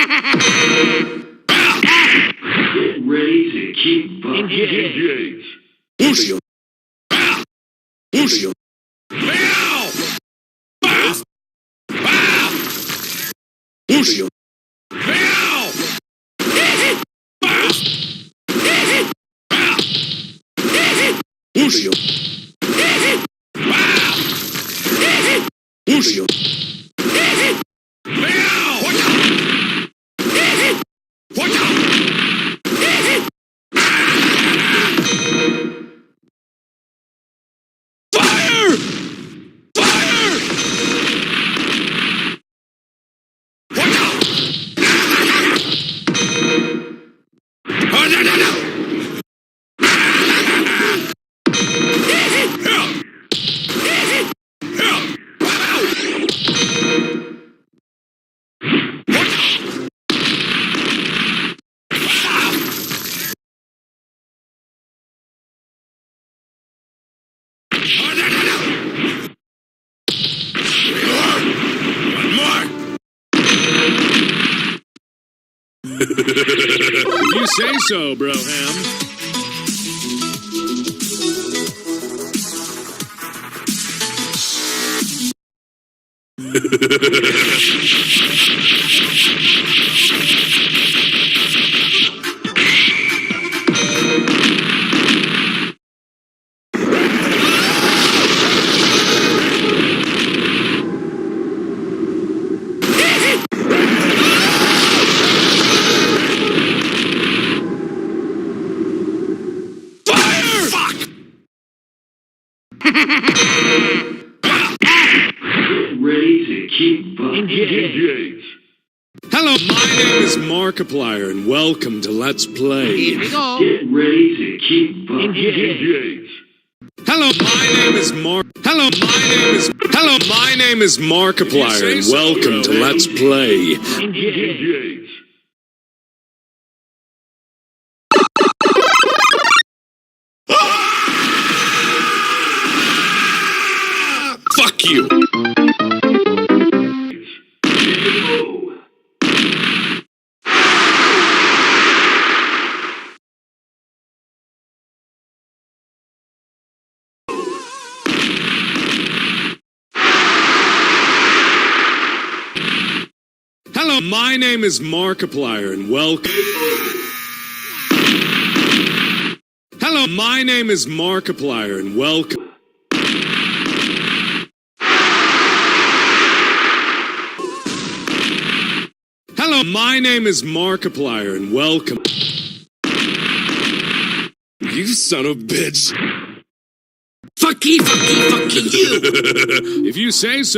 Get ready to keep engaged. Push. Push. Push. Push. Push. If you say so, Broham. Get ready to keep engaged. Hello, my name is Marklpiler, and welcome to Let's Play. Get ready to keep engaged. Hello, my name is Marklpiler, and welcome to Let's Play. Engage. Fuck you! Hello, my name is Marklpiler, and welcome. Hello, my name is Marklpiler, and welcome. Hello, my name is Marklpiler, and welcome. You son of a bitch. Fucky, fucky, fucky you. If you say so.